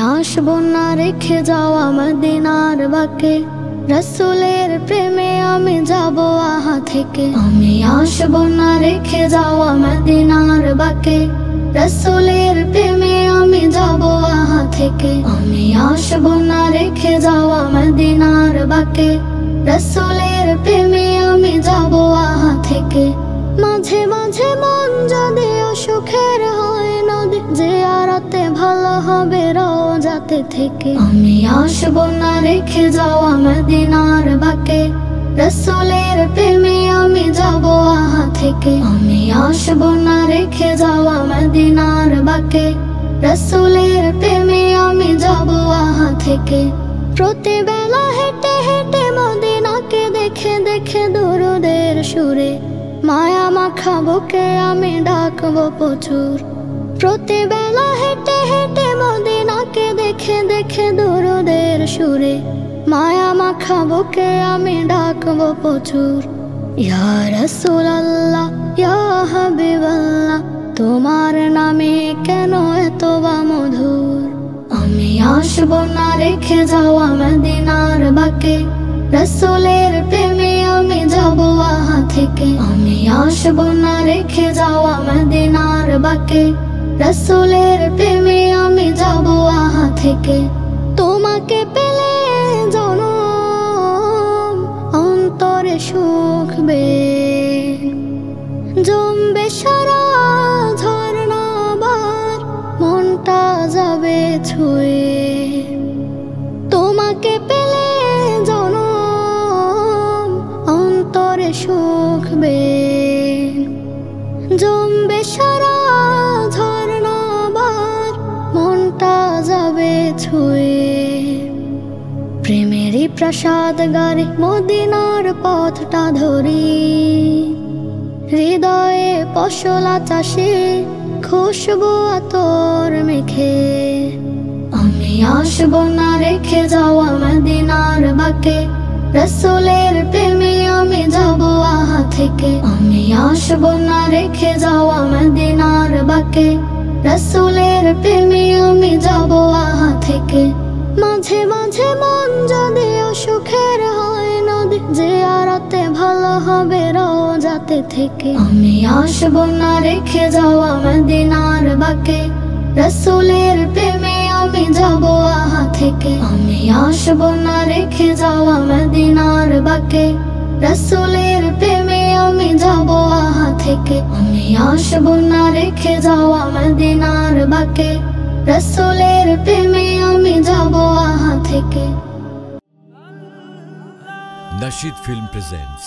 আসবো না রেখে যাওয়া মদিনার বাকে, রসুলের প্রেমে আমি যাব আহা থেকে। আমি আসবো না রেখে যাওয়া মদিনার বাকে, রসুলের প্রেমে আমি যাব আহা থেকে। আমি আসবো না রেখে যাওয়া মদিনার বাকে, রসুলের প্রেমে আমি যাব আহা থেকে। মাঝে মাঝে মন যদি অসুখের হয় নদী, জিয়ারতে ভালো হবে রওজাতে থেকে। আমি আসবো না রেখে যাওয়া মদিনার বাকে, রসুলের প্রেমে আমি যাব আহা থেকে। আমি আসবো না রেখে যাওয়া মদিনার বাকে, রসুলের প্রেমে আমি যাব আহা থেকে। প্রতিবেলা হেঁটে হেঁটে মদিনাকে দেখে দেখে দরুদের সুরে, মায়া মাখা বুকে আমি ডাকবো প্রচুর। প্রতিবেলা হেঁটে হেঁটে মদিনাকে দেখে দেখে দরুদের সুরে, মায়া মাখা বুকে আমি ডাকবো প্রচুর। ইয়া রাসূলুল্লাহ ইয়া হাবিবাল্লাহ, তোমার নামে কেন এত বা মধুর। আমি আসবো না রেখে যাওয়া মদিনার বাকে, রসুলের প্রেমে আমি যাব আহা থেকে। আমি আসবো না রেখে যাওয়া মদিনার বাকে, রসুলের প্রেমে আমি যাব আহা থেকে। তোমাকে পেলে জনম অন্তরে সুখ বে, জমবে সারা ঝরনা বার, মনটা যাবে ছুঁয়ে। তোমাকে পেলে জনম অন্তরে সুখ বে, জমবে সারা ঝরনা বার, মনটা যাবে ছুঁয়ে। প্রেমেরই প্রসাদ গারে মদিনার পথটা ধরি, হৃদয়ে পশলা চাষে খুশবু আতর মেখে। আমি আসবো না রেখে যাওয়া মদিনার বাকে, রসুলের প্রেমে আমি যাব আহা থেকে। আমি আসবো না রেখে যাওয়া মদিনার বাকে, রসুলের প্রেমে আমি যাব আহা থেকে। মাঝে মাঝে মন যদি অসুখের হয় নদী, জিয়ারতে ভালো হবে রওজাতে থেকে। আমি আসবো না রেখে যাওয়া মদিনার বাকে, রসুলের প্রেমে আমি যাব আহা থেকে। আমি আসবো না রেখে যাওয়া মদিনার বাকে, রসুলের প্রেমে আমি যাব আহা থেকে। আমি আসবো না রেখে যাওয়া মদিনার বাকে, রসুলের প্রেমে আমি যাব আহা থেকে। Nasheed Film presents